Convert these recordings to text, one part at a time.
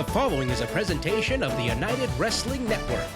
The following is a presentation of the United Wrestling Network.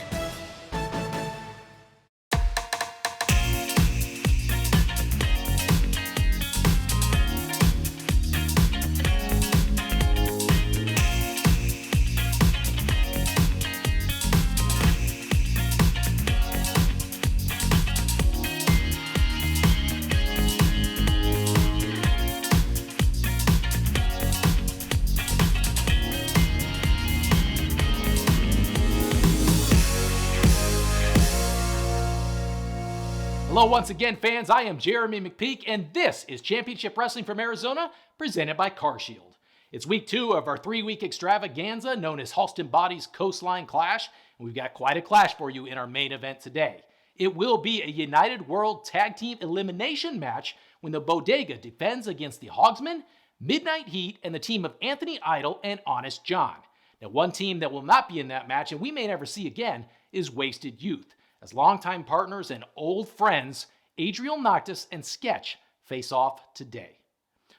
Hello once again, fans. I am Jeramie McPeek, and this is Championship Wrestling from Arizona, presented by CarShield. It's week 2 of our 3-week extravaganza known as Halston Boddy's Coastline Clash, and we've got quite a clash for you in our main event today. It will be a United World Tag Team Elimination match when the Bodega defends against the Hogsmen, Midnight Heat, and the team of Anthony Idol and Honest John. Now, one team that will not be in that match, and we may never see again, is Wasted Youth, as longtime partners and old friends, Adriel, Noctis, and Sketch face off today.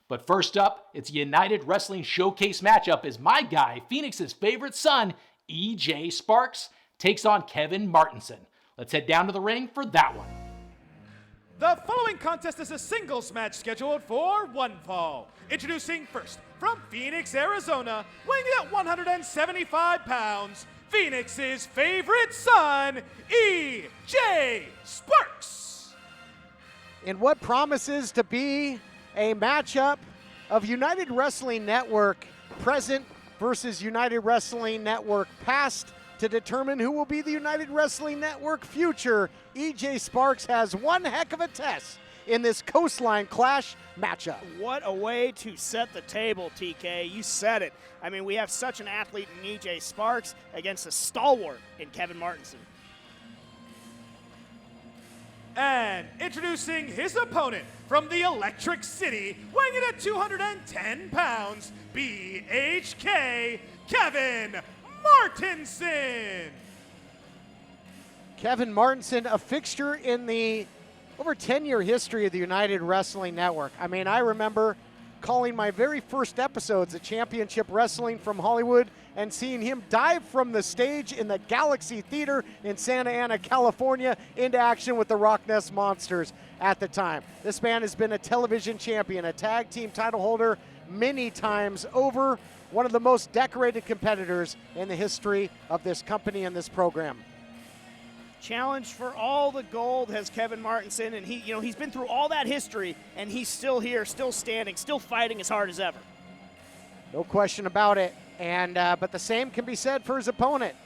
But first up, it's a United Wrestling Showcase matchup as my guy, Phoenix's favorite son, EJ Sparks, takes on Kevin Martenson. Let's head down to the ring for that one. The following contest is a singles match scheduled for one fall. Introducing first, from Phoenix, Arizona, weighing at 175 pounds, Phoenix's favorite son, EJ Sparks. In what promises to be a matchup of United Wrestling Network present versus United Wrestling Network past to determine who will be the United Wrestling Network future, EJ Sparks has one heck of a test in this Coastline Clash matchup. What a way to set the table, TK. You said it. I mean, we have such an athlete in EJ Sparks against a stalwart in Kevin Martinson. And introducing his opponent from the Electric City, weighing in at 210 pounds, BHK, Kevin Martinson. Kevin Martinson, a fixture in the over 10-year history of the United Wrestling Network. I mean, I remember calling my very first episodes of Championship Wrestling from Hollywood and seeing him dive from the stage in the Galaxy Theater in Santa Ana, California, into action with the Rock Nest Monsters at the time. This man has been a television champion, a tag team title holder many times over, one of the most decorated competitors in the history of this company and this program. Challenge for all the gold has Kevin Martinson, and he's been through all that history, and he's still here, still standing, still fighting as hard as ever. No question about it. And but the same can be said for his opponent.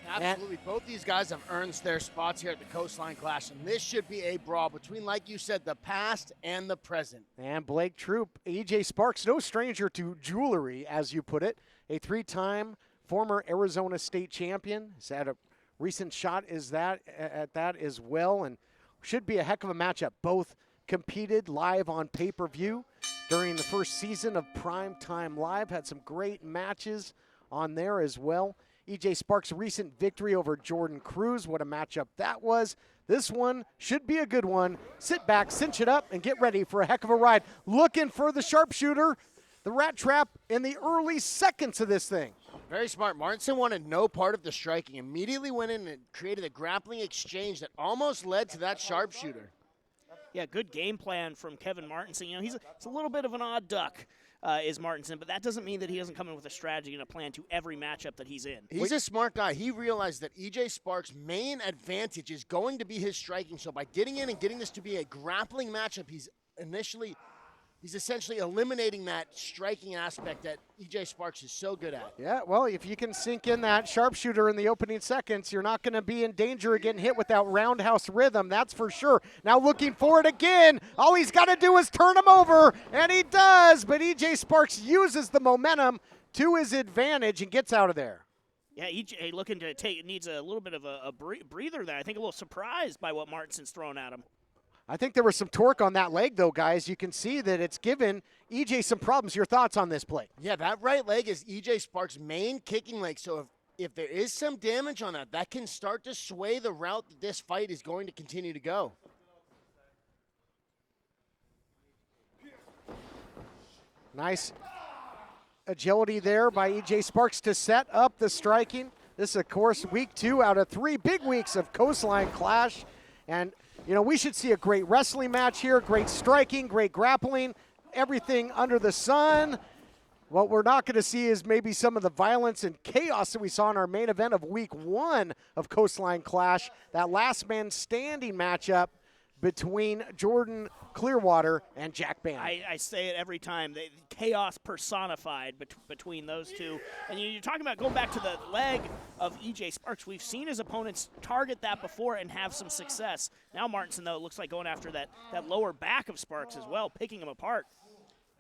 Absolutely. Both these guys have earned their spots here at the Coastline Clash, and this should be a brawl between, like you said, the past and the present. And Blake Troop, EJ Sparks, no stranger to jewelry, as you put it. A 3-time former Arizona State champion. He's had a recent shot at that as well, and should be a heck of a matchup. Both competed live on pay-per-view during the first season of Primetime Live. Had some great matches on there as well. EJ Sparks' recent victory over Jordan Cruz. What a matchup that was. This one should be a good one. Sit back, cinch it up, and get ready for a heck of a ride. Looking for the sharpshooter, the rat trap in the early seconds of this thing. Very smart. Martinson wanted no part of the striking. Immediately went in and created a grappling exchange that almost led to that sharpshooter. Yeah, good game plan from Kevin Martinson. He's a little bit of an odd duck, is Martinson, but that doesn't mean that he doesn't come in with a strategy and a plan to every matchup that he's in. He's a smart guy. He realized that EJ Sparks' main advantage is going to be his striking. So by getting in and getting this to be a grappling matchup, he's essentially eliminating that striking aspect that EJ Sparks is so good at. Yeah, well, if you can sink in that sharpshooter in the opening seconds, you're not going to be in danger of getting hit with that roundhouse rhythm, that's for sure. Now looking for it again. All he's got to do is turn him over, and he does, but EJ Sparks uses the momentum to his advantage and gets out of there. Yeah, EJ looking to needs a little bit of a breather there. I think a little surprised by what Martinson's thrown at him. I think there was some torque on that leg, though, guys. You can see that it's given EJ some problems. Your thoughts on this play? Yeah, that right leg is EJ Sparks' main kicking leg. So if there is some damage on that, that can start to sway the route that this fight is going to continue to go. Nice agility there by EJ Sparks to set up the striking. This is, of course, week 2 out of 3 big weeks of Coastline Clash. And, you know, we should see a great wrestling match here, great striking, great grappling, everything under the sun. What we're not going to see is maybe some of the violence and chaos that we saw in our main event of week 1 of Coastline Clash, that last man standing matchup between Jordan Clearwater and Jack Band. I say it every time. Chaos personified between those two. And you're talking about going back to the leg of EJ Sparks. We've seen his opponents target that before and have some success. Now Martinson, though, looks like going after that lower back of Sparks as well, picking him apart.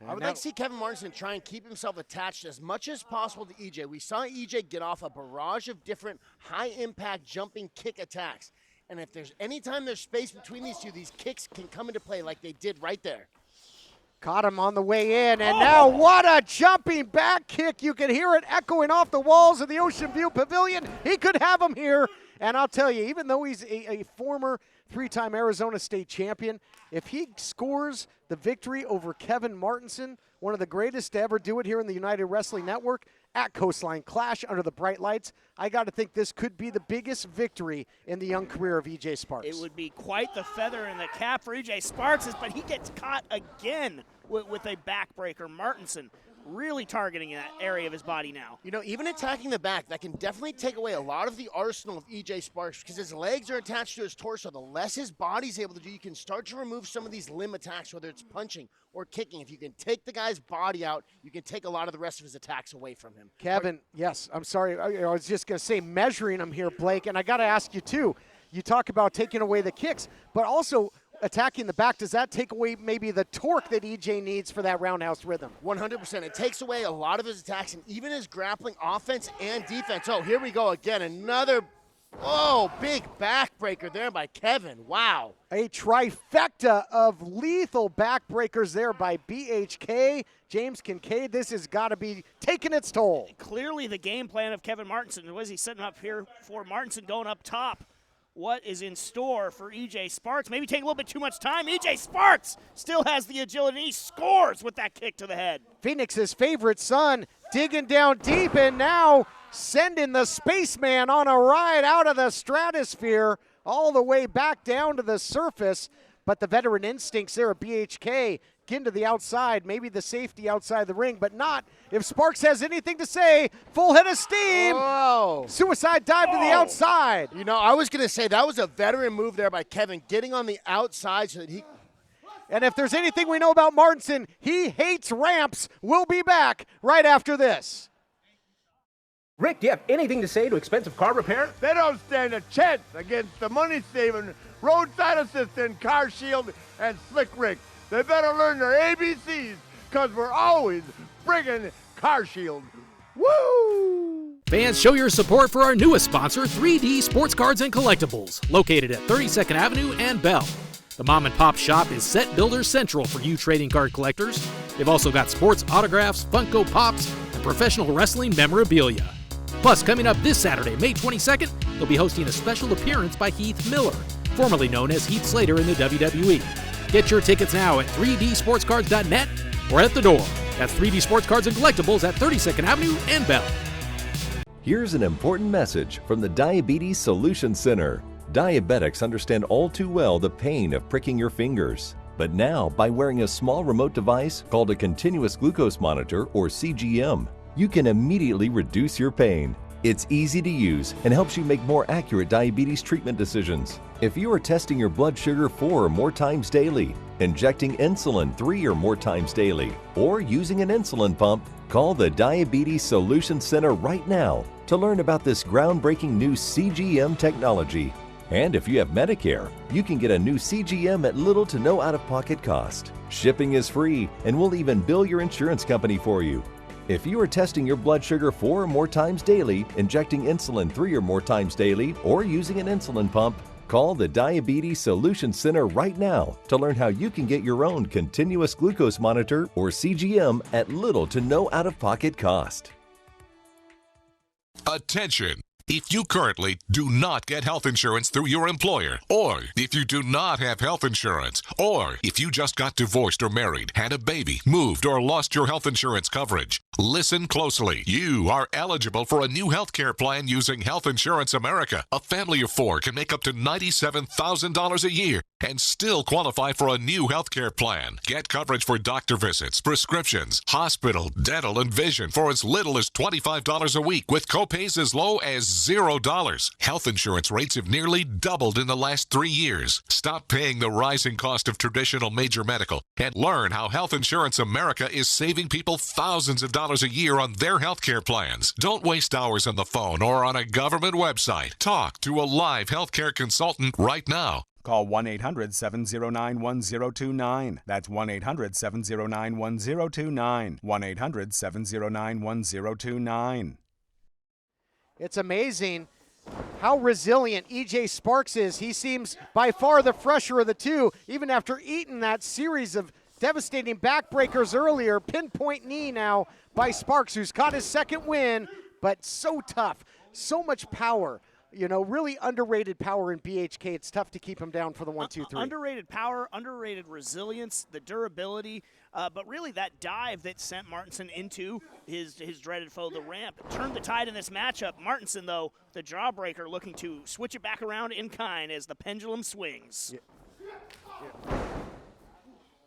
I would like to see Kevin Martenson try and keep himself attached as much as possible to EJ. We saw EJ get off a barrage of different high-impact jumping kick attacks. And if there's any time there's space between these two, these kicks can come into play like they did right there. Caught him on the way in, and now what a jumping back kick. You can hear it echoing off the walls of the Ocean View Pavilion. He could have him here. And I'll tell you, even though he's a former 3-time Arizona State champion, if he scores the victory over Kevin Martenson, one of the greatest to ever do it here in the United Wrestling Network, at Coastline Clash under the bright lights, I got to think this could be the biggest victory in the young career of EJ Sparks. It would be quite the feather in the cap for EJ Sparks, but he gets caught again with a backbreaker. Martinson really targeting that area of his body now. You know, even attacking the back, that can definitely take away a lot of the arsenal of EJ Sparks because his legs are attached to his torso. The less his body's able to do, you can start to remove some of these limb attacks, whether it's punching or kicking. If you can take the guy's body out, you can take a lot of the rest of his attacks away from him. Kevin, yes, I'm sorry. I was just going to say measuring him here, Blake, and I got to ask you, too. You talk about taking away the kicks, but also attacking the back, does that take away maybe the torque that EJ needs for that roundhouse rhythm? 100%. It takes away a lot of his attacks and even his grappling offense and defense. Oh, here we go again. Another, big backbreaker there by Kevin. Wow. A trifecta of lethal backbreakers there by BHK. James Kincaid, this has got to be taking its toll. Clearly the game plan of Kevin Martenson. What is he setting up here for? Martinson going up top. What is in store for EJ Sparks? Maybe take a little bit too much time. EJ Sparks still has the agility. He scores with that kick to the head. Phoenix's favorite son digging down deep and now sending the spaceman on a ride out of the stratosphere all the way back down to the surface. But the veteran instincts there of BHK getting to the outside, maybe the safety outside the ring, but not if Sparks has anything to say. Full head of steam. Whoa. Suicide dive to the outside. You know, I was going to say that was a veteran move there by Kevin, getting on the outside so that he... And if there's anything we know about Martinson, he hates ramps. We'll be back right after this. Rick, do you have anything to say to expensive car repair? They don't stand a chance against the money-saving roadside assistant, CarShield, and Slick Rick. They better learn their ABCs, because we're always bringing CarShield. Woo! Fans, show your support for our newest sponsor, 3D Sports Cards and Collectibles, located at 32nd Avenue and Bell. The mom and pop shop is Set Builders Central for you trading card collectors. They've also got sports autographs, Funko Pops, and professional wrestling memorabilia. Plus, coming up this Saturday, May 22nd, they'll be hosting a special appearance by Heath Miller, formerly known as Heath Slater in the WWE. Get your tickets now at 3dsportscards.net or at the door. That's 3D Sports Cards and Collectibles at 32nd Avenue and Bell. Here's an important message from the Diabetes Solution Center. Diabetics understand all too well the pain of pricking your fingers. But now, by wearing a small remote device called a continuous glucose monitor, or CGM, you can immediately reduce your pain. It's easy to use and helps you make more accurate diabetes treatment decisions. If you are testing your blood sugar 4 or more times daily, injecting insulin 3 or more times daily, or using an insulin pump, call the Diabetes Solution Center right now to learn about this groundbreaking new CGM technology. And if you have Medicare, you can get a new CGM at little to no out-of-pocket cost. Shipping is free, and we'll even bill your insurance company for you. If you are testing your blood sugar 4 or more times daily, injecting insulin 3 or more times daily, or using an insulin pump, call the Diabetes Solution Center right now to learn how you can get your own continuous glucose monitor, or CGM, at little to no out-of-pocket cost. Attention! If you currently do not get health insurance through your employer, or if you do not have health insurance, or if you just got divorced or married, had a baby, moved, or lost your health insurance coverage, Listen closely. You are eligible for a new health care plan using Health Insurance America. A family of 4 can make up to $97,000 a year and still qualify for a new health care plan. Get coverage for doctor visits, prescriptions, hospital, dental, and vision for as little as $25 a week with copays as low as $0. Health insurance rates have nearly doubled in the last 3 years. Stop paying the rising cost of traditional major medical and learn how Health Insurance America is saving people thousands of dollars a year on their health care plans. Don't waste hours on the phone or on a government website. Talk to a live healthcare consultant right now. Call 1-800-709-1029. That's 1-800-709-1029. 1-800-709-1029. It's amazing how resilient EJ Sparks is. He seems by far the fresher of the two, even after eating that series of devastating backbreakers earlier. Pinpoint knee now by Sparks, who's caught his second win, but so tough, so much power. You know, really underrated power in BHK. It's tough to keep him down for the 1-2-3. Underrated power, underrated resilience, the durability, but really that dive that sent Martinson into his dreaded foe, the ramp, turned the tide in this matchup. Martinson, though, the jawbreaker, looking to switch it back around in kind as the pendulum swings. Yeah.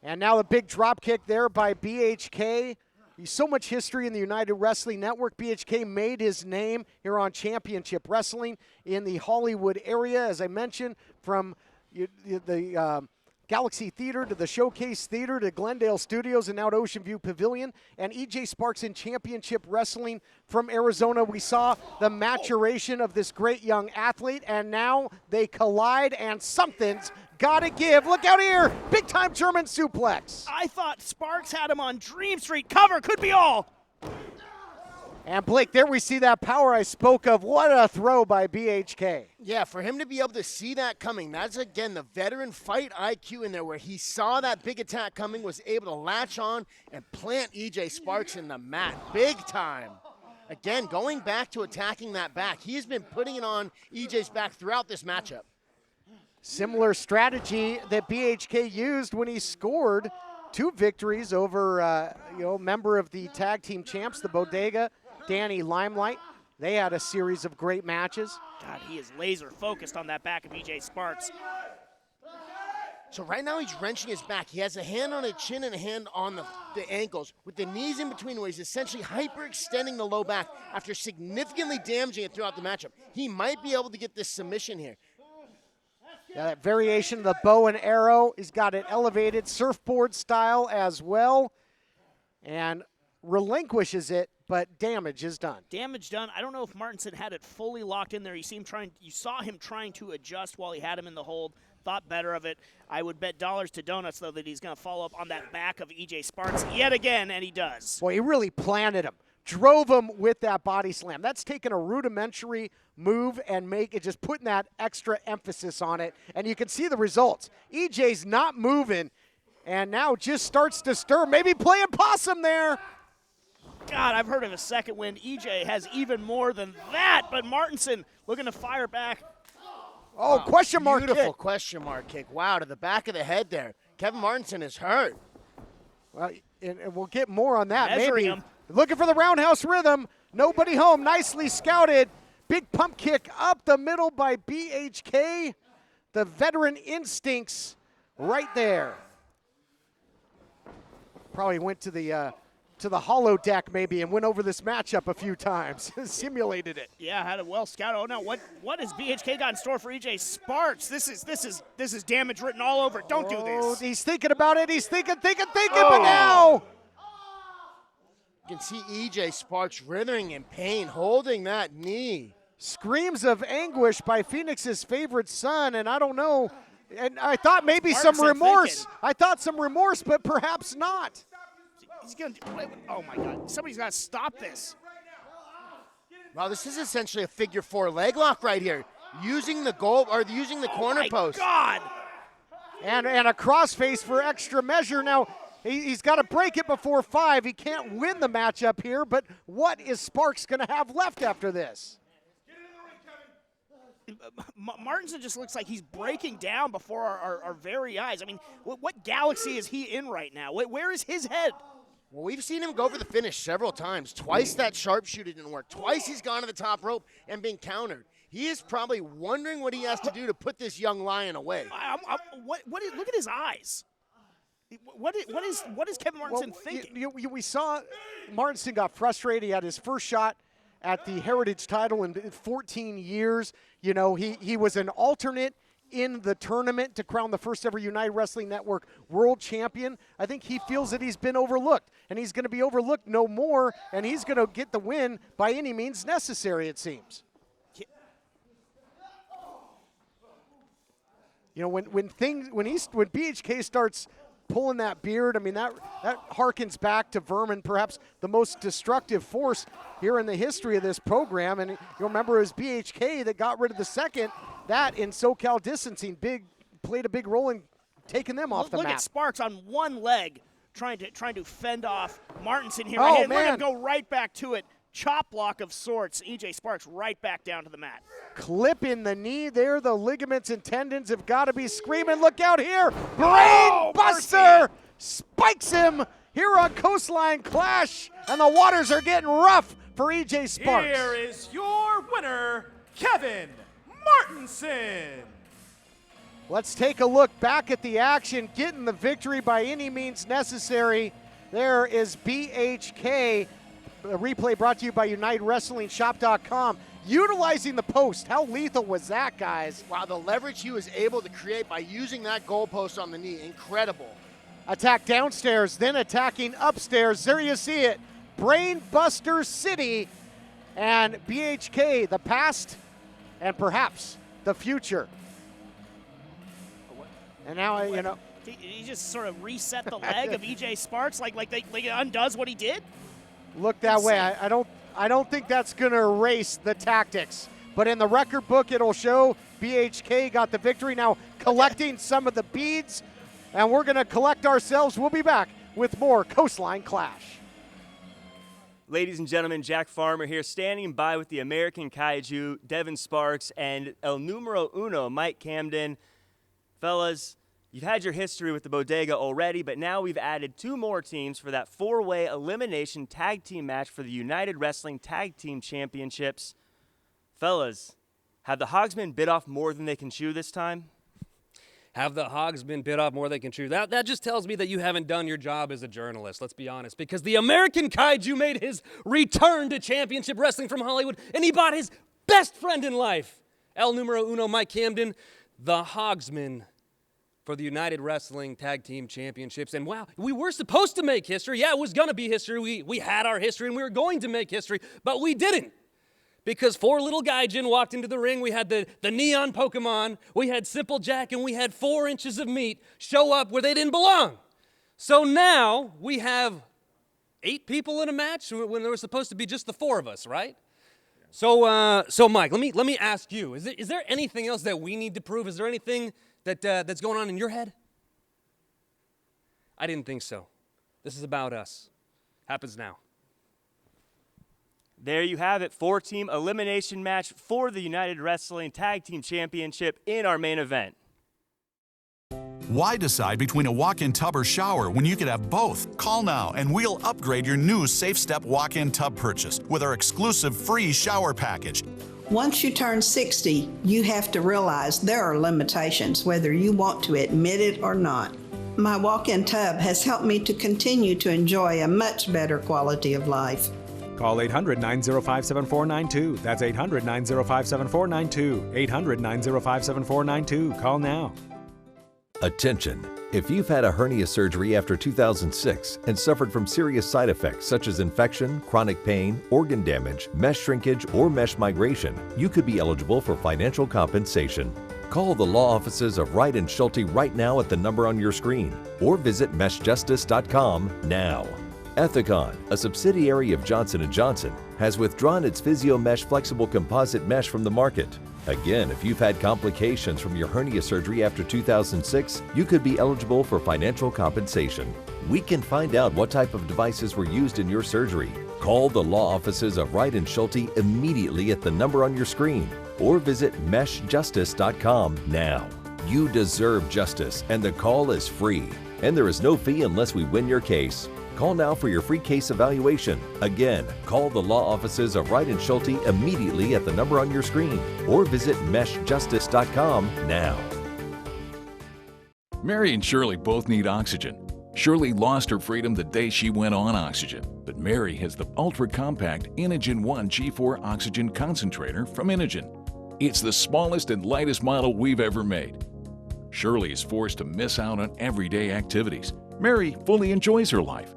And now the big drop kick there by BHK. So much history in the United Wrestling Network. BHK made his name here on Championship Wrestling in the Hollywood area, as I mentioned, from the Galaxy Theater to the Showcase Theater to Glendale Studios and now to Ocean View Pavilion. And EJ Sparks in Championship Wrestling from Arizona. We saw the maturation of this great young athlete, and now they collide, and something's gotta give. Look out here. Big time German suplex. I thought Sparks had him on Dream Street. Cover could be all. And Blake, there we see that power I spoke of. What a throw by BHK. Yeah, for him to be able to see that coming, that's, again, the veteran fight IQ in there where he saw that big attack coming, was able to latch on and plant EJ Sparks in the mat. Big time. Again, going back to attacking that back. He has been putting it on EJ's back throughout this matchup. Similar strategy that BHK used when he scored 2 victories over, member of the tag team champs, the Bodega, Danny Limelight. They had a series of great matches. God, he is laser focused on that back of EJ Sparks. So right now he's wrenching his back. He has a hand on his chin and a hand on the ankles, with the knees in between, where he's essentially hyperextending the low back after significantly damaging it throughout the matchup. He might be able to get this submission here. Yeah, that variation of the bow and arrow. He's got it elevated surfboard style as well, and relinquishes it, but damage is done. Damage done. I don't know if Martinson had it fully locked in there. You saw him trying to adjust while he had him in the hold. Thought better of it. I would bet dollars to donuts, though, that he's going to follow up on that back of EJ Sparks yet again, and he does. Boy, he really planted him. Drove him with that body slam. That's taking a rudimentary move and just putting that extra emphasis on it. And you can see the results. EJ's not moving and now just starts to stir. Maybe playing possum there. God, I've heard of a second wind. EJ has even more than that, but Martinson looking to fire back. Oh, wow. Question mark Beautiful kick. Question mark kick. Wow, to the back of the head there. Kevin Martinson is hurt. Well, and we'll get more on that. Measuring maybe. Him. Looking for the roundhouse rhythm. Nobody home. Nicely scouted. Big pump kick up the middle by BHK. The veteran instincts right there. Probably went to the hollow deck maybe and went over this matchup a few times. Simulated it. Yeah, had it well scouted. Oh no, what has BHK got in store for EJ Sparks? This is damage written all over. Don't do this. He's thinking about it. He's thinking, but now. You can see EJ Sparks writhing in pain, holding that knee. Screams of anguish by Phoenix's favorite son, and I don't know. And I thought maybe some remorse. I thought some remorse, but perhaps not. He's gonna. Oh my God! Somebody's got to stop this. Wow, this is essentially a figure 4 leg lock right here, using the corner post. God! And a crossface for extra measure. Now he's got to break it before 5. He can't win the matchup here. But what is Sparks going to have left after this? Martinson just looks like he's breaking down before our very eyes. I mean, what galaxy is he in right now? Where is his head? Well, we've seen him go for the finish several times. Twice that sharpshooter didn't work. Twice he's gone to the top rope and been countered. He is probably wondering what he has to do to put this young lion away. Look at his eyes. What is Kevin Martinson thinking? We saw Martinson got frustrated. He had his first shot at the Heritage title in 14 years. You know, he was an alternate in the tournament to crown the first ever United Wrestling Network world champion. I think he feels that he's been overlooked, and he's going to be overlooked no more, and he's going to get the win by any means necessary, it seems. You know, when BHK starts pulling that beard, I mean, that harkens back to Vermin, perhaps the most destructive force here in the history of this program. And you'll remember it was BHK that got rid of the second. That in SoCal distancing played a big role in taking them off the map. Look at Sparks on one leg trying to fend off Martinson here. Oh, and man. let him go right back to it. Chop block of sorts. EJ Sparks right back down to the mat. Clip in the knee there. The ligaments and tendons have got to be screaming. Look out here. Brain buster spikes him here on Coastline Clash. And the waters are getting rough for EJ Sparks. Here is your winner, Kevin Martenson. Let's take a look back at the action, getting the victory by any means necessary. There is BHK. A replay brought to you by UnitedWrestlingShop.com. Utilizing the post. How lethal was that, guys? Wow, the leverage he was able to create by using that goalpost on the knee, incredible. Attack downstairs, then attacking upstairs. There you see it. Brainbuster City and BHK, the past and perhaps the future. And now, you know. He just sort of reset the leg of EJ Sparks like it undoes what he did? Look that way. I don't think that's going to erase the tactics. But in the record book, it'll show BHK got the victory. Now collecting some of the beads, and we're going to collect ourselves. We'll be back with more Coastline Clash. Ladies and gentlemen, Jack Farmer here, standing by with the American Kaiju, Devin Sparks, and El Numero Uno, Mike Camden. Fellas, you've had your history with the Bodega already, but now we've added two more teams for that four-way elimination tag team match for the United Wrestling Tag Team Championships. Fellas, have the Hogsmen bit off more than they can chew this time? Have the Hogsmen bit off more than they can chew? That just tells me that you haven't done your job as a journalist, let's be honest, because the American Kaiju made his return to championship wrestling from Hollywood, and he bought his best friend in life, El Numero Uno, Mike Camden, the Hogsmen, for the United Wrestling Tag Team Championships. And wow, we were supposed to make history. Yeah, it was going to be history. We had our history, and we were going to make history, but we didn't. Because four little gaijin walked into the ring. We had the neon Pokemon, we had Simple Jack, and we had 4 inches of meat show up where they didn't belong. So now we have 8 people in a match when there was supposed to be just the 4 of us, right? So Mike, let me ask you: is there anything else that we need to prove? Is there anything that's going on in your head? I didn't think so. This is about us. Happens now. There you have it, 4-team elimination match for the United Wrestling Tag Team Championship in our main event. Why decide between a walk-in tub or shower when you could have both? Call now and we'll upgrade your new Safe Step walk-in tub purchase with our exclusive free shower package. Once you turn 60, you have to realize there are limitations, whether you want to admit it or not. My walk-in tub has helped me to continue to enjoy a much better quality of life. Call 800-905-7492. That's 800-905-7492. 800-905-7492. Call now. Attention! If you've had a hernia surgery after 2006 and suffered from serious side effects such as infection, chronic pain, organ damage, mesh shrinkage, or mesh migration, you could be eligible for financial compensation. Call the law offices of Wright & Schulte right now at the number on your screen, or visit meshjustice.com now. Ethicon, a subsidiary of Johnson & Johnson, has withdrawn its PhysioMesh flexible composite mesh from the market. Again, if you've had complications from your hernia surgery after 2006, you could be eligible for financial compensation. We can find out what type of devices were used in your surgery. Call the law offices of Wright & Schulte immediately at the number on your screen, or visit meshjustice.com now. You deserve justice, and the call is free. And there is no fee unless we win your case. Call now for your free case evaluation. Again, call the law offices of Wright & Schulte immediately at the number on your screen or visit meshjustice.com now. Mary and Shirley both need oxygen. Shirley lost her freedom the day she went on oxygen, but Mary has the ultra-compact Inogen 1 G4 oxygen concentrator from Inogen. It's the smallest and lightest model we've ever made. Shirley is forced to miss out on everyday activities. Mary fully enjoys her life.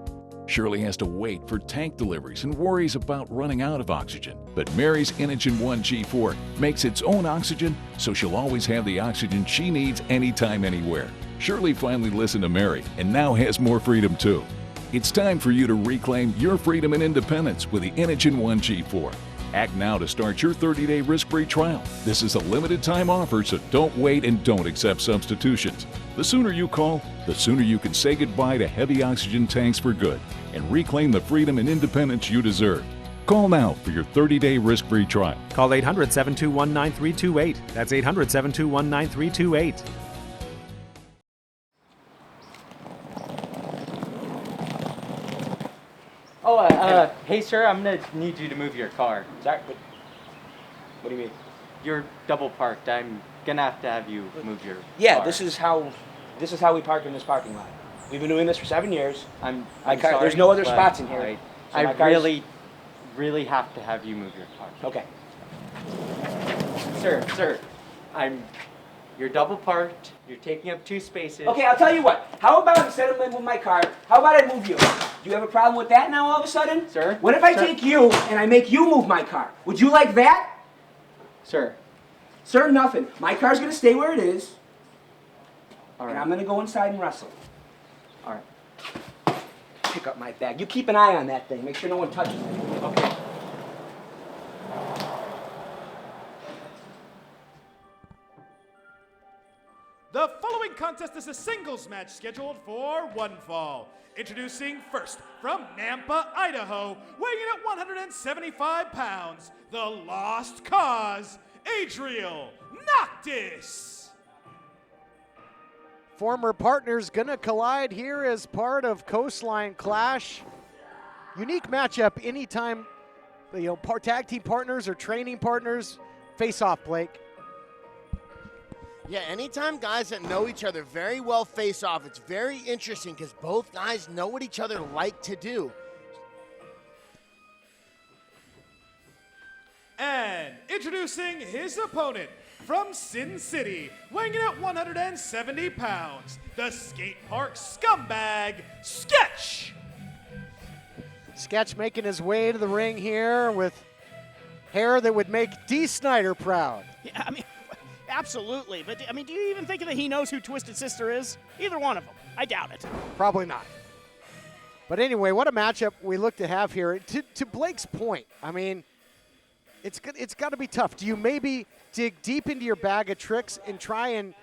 Shirley has to wait for tank deliveries and worries about running out of oxygen. But Mary's Inogen 1 G4 makes its own oxygen, so she'll always have the oxygen she needs anytime, anywhere. Shirley finally listened to Mary and now has more freedom too. It's time for you to reclaim your freedom and independence with the Inogen 1 G4. Act now to start your 30-day risk-free trial. This is a limited-time offer, so don't wait and don't accept substitutions. The sooner you call, the sooner you can say goodbye to heavy oxygen tanks for good and reclaim the freedom and independence you deserve. Call now for your 30-day risk-free trial. Call 800-721-9328. That's 800-721-9328. Oh, hey sir, I'm gonna need you to move your car. Sorry, what do you mean? You're double parked. I'm gonna have you move your car. This is how we park in this parking lot. We've been doing this for 7 years. I'm sorry, there's no other spots in here. I really have to have you move your car. Okay. Sir, you're double parked. You're taking up 2 spaces. Okay, I'll tell you what. How about instead of moving my car, how about I move you? Do you have a problem with that now all of a sudden? Sir? What if I take you and I make you move my car? Would you like that? Sir. Sir, nothing. My car's going to stay where it is. All right. And I'm going to go inside and wrestle. All right. Pick up my bag. You keep an eye on that thing. Make sure no one touches it. Okay. The following contest is a singles match scheduled for one fall. Introducing first, from Nampa, Idaho, weighing in at 175 pounds, the Lost Cause, Adriel Noctis. Former partners gonna collide here as part of Coastline Clash. Unique matchup anytime, tag team partners or training partners face off, Blake. Yeah, anytime guys that know each other very well face off, it's very interesting because both guys know what each other like to do. And introducing his opponent from Sin City, weighing in at 170 pounds, the skate park scumbag, Sketch. Sketch making his way to the ring here with hair that would make D. Snyder proud. Yeah, absolutely. But, do you even think that he knows who Twisted Sister is? Either one of them. I doubt it. Probably not. But anyway, what a matchup we look to have here. To Blake's point, it's got to be tough. Do you maybe dig deep into your bag of tricks and try and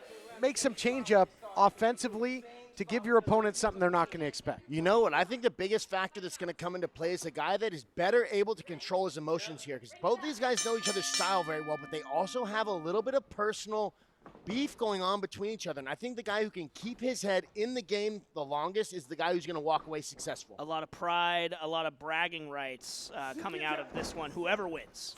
make some change up offensively to give your opponent something they're not going to expect? You know what? I think the biggest factor that's going to come into play is a guy that is better able to control his emotions here, because both these guys know each other's style very well, but they also have a little bit of personal beef going on between each other. And I think the guy who can keep his head in the game the longest is the guy who's going to walk away successful. A lot of pride, a lot of bragging rights coming out of this one, whoever wins.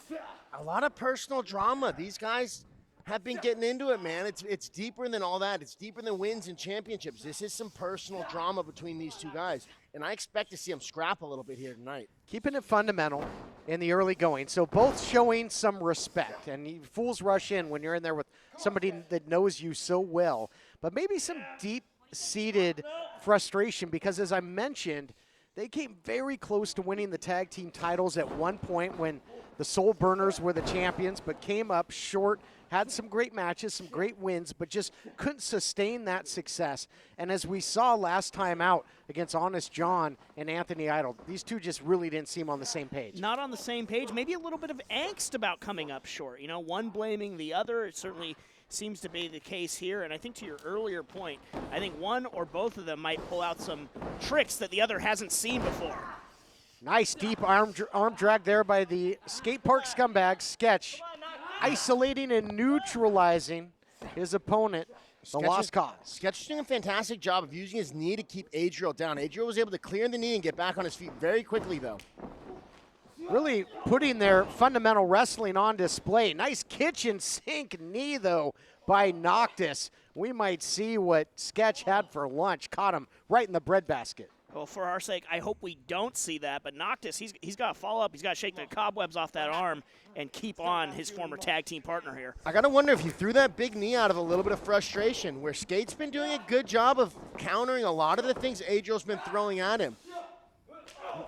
A lot of personal drama. These guys have been getting into it, man. It's deeper than all that. It's deeper than wins and championships. This is some personal drama between these two guys, and I expect to see them scrap a little bit here tonight. Keeping it fundamental in the early going. So both showing some respect, and fools rush in when you're in there with somebody that knows you so well, but maybe some deep-seated frustration because, as I mentioned, they came very close to winning the tag team titles at one point when the Soul Burners were the champions, but came up short, had some great matches, some great wins, but just couldn't sustain that success. And as we saw last time out against Honest John and Anthony Idol, these two just really didn't seem on the same page. Not on the same page. Maybe a little bit of angst about coming up short. One blaming the other. It certainly seems to be the case here. And I think to your earlier point, I think one or both of them might pull out some tricks that the other hasn't seen before. Nice deep arm drag there by the skate park scumbag, Sketch, isolating and neutralizing his opponent the lost cause. Sketch is doing a fantastic job of using his knee to keep Adriel down. Adriel was able to clear the knee and get back on his feet very quickly, though. Really putting their fundamental wrestling on display. Nice kitchen sink knee, though, by Noctis. We might see what Sketch had for lunch. Caught him right in the breadbasket. Well, for our sake, I hope we don't see that. But Noctis, he's got to follow up. He's got to shake the cobwebs off that arm and keep on his former tag team partner here. I got to wonder if he threw that big knee out of a little bit of frustration, where Skate's been doing a good job of countering a lot of the things Adriel's been throwing at him.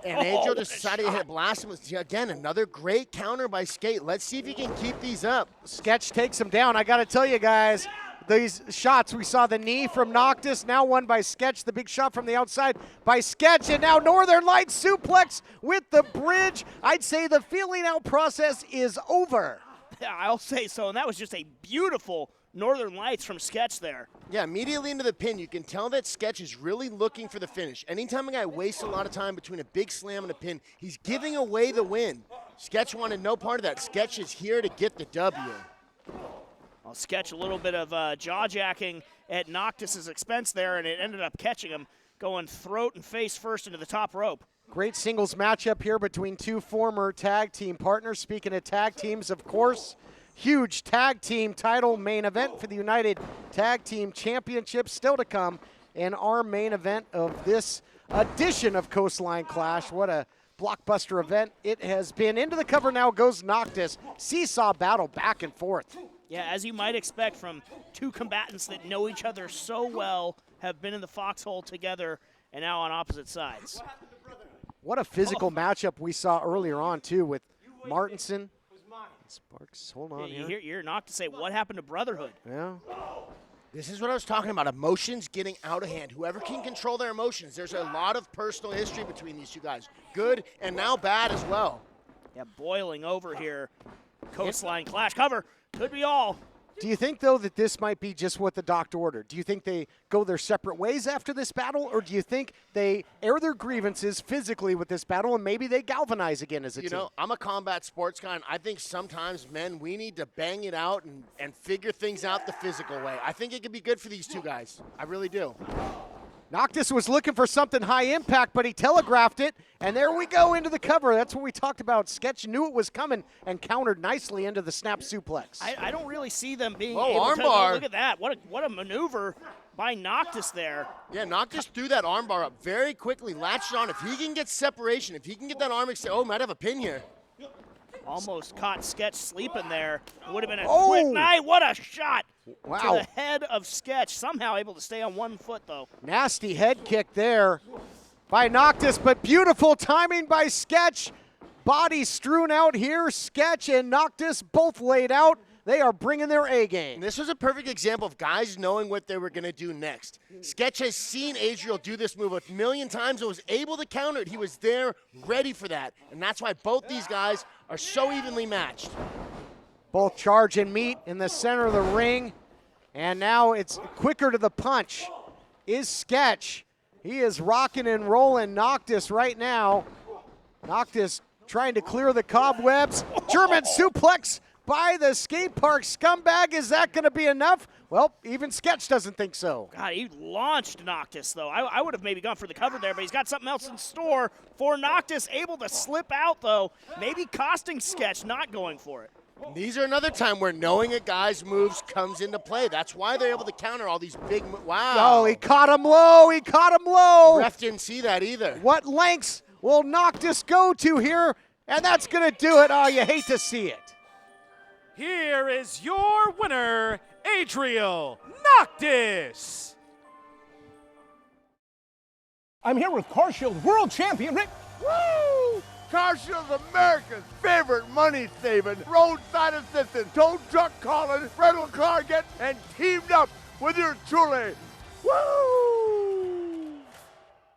And Adriel just decided to hit blast him. Again, another great counter by Skate. Let's see if he can keep these up. Sketch takes him down. I got to tell you guys, these shots, we saw the knee from Noctis, now one by Sketch, the big shot from the outside by Sketch, and now Northern Lights suplex with the bridge. I'd say the feeling out process is over. Yeah, I'll say so, and that was just a beautiful Northern Lights from Sketch there. Yeah, immediately into the pin, you can tell that Sketch is really looking for the finish. Anytime a guy wastes a lot of time between a big slam and a pin, he's giving away the win. Sketch wanted no part of that. Sketch is here to get the W. Well, Sketch a little bit of jaw-jacking at Noctis' expense there, and it ended up catching him going throat and face first into the top rope. Great singles matchup here between two former tag team partners. Speaking of tag teams, of course, huge tag team title main event for the United Tag Team Championship still to come in our main event of this edition of Coastline Clash. What a blockbuster event it has been. Into the cover now goes Noctis. Seesaw battle back and forth. Yeah, as you might expect from two combatants that know each other so well, have been in the foxhole together, and now on opposite sides. What a physical matchup we saw earlier on, too, with Martinson. Sparks, hold on here. You're knocked to say, what happened to Brotherhood? Yeah. This is what I was talking about, emotions getting out of hand. Whoever can control their emotions, there's a lot of personal history between these two guys. Good and now bad as well. Yeah, boiling over here. Coastline Clash cover. Could be all. Do you think, though, that this might be just what the doctor ordered? Do you think they go their separate ways after this battle, or do you think they air their grievances physically with this battle and maybe they galvanize again as a team? You know, I'm a combat sports guy, and I think sometimes, men, we need to bang it out and figure things out the physical way. I think it could be good for these two guys. I really do. Noctis was looking for something high impact, but he telegraphed it, and there we go into the cover. That's what we talked about. Sketch knew it was coming and countered nicely into the snap suplex. I don't really see them being able to. Armbar. Look at that. What a maneuver by Noctis there. Yeah, Noctis threw that armbar up very quickly, latched on. If he can get separation, if he can get that arm, might have a pin here. Almost caught Sketch sleeping there. It would have been a quick night. What a shot. Wow. To the head of Sketch. Somehow able to stay on one foot, though. Nasty head kick there by Noctis, but beautiful timing by Sketch. Body strewn out here. Sketch and Noctis both laid out. They are bringing their A game. This was a perfect example of guys knowing what they were going to do next. Sketch has seen Adriel do this move a million times and was able to counter it. He was there ready for that, and that's why both these guys are so evenly matched. Both charge and meet in the center of the ring, and now it's quicker to the punch is Sketch. He is rocking and rolling Noctis right now. Noctis trying to clear the cobwebs. German suplex by the skate park scumbag. Is that going to be enough? Well, even Sketch doesn't think so. God, he launched Noctis, though. I would have maybe gone for the cover there, but he's got something else in store for Noctis. Able to slip out, though, maybe costing Sketch not going for it. These are another time where knowing a guy's moves comes into play. That's why they're able to counter all these big moves. Wow. Oh, he caught him low. He caught him low. Ref didn't see that either. What lengths will Noctis go to here? And that's going to do it. Oh, you hate to see it. Here is your winner, Adriel Noctis. I'm here with CarShield World Champion Rick. Woo! CarShield's America's favorite money-saving, roadside assistant, tow truck calling, rental car getting, and teamed up with your truly. Woo!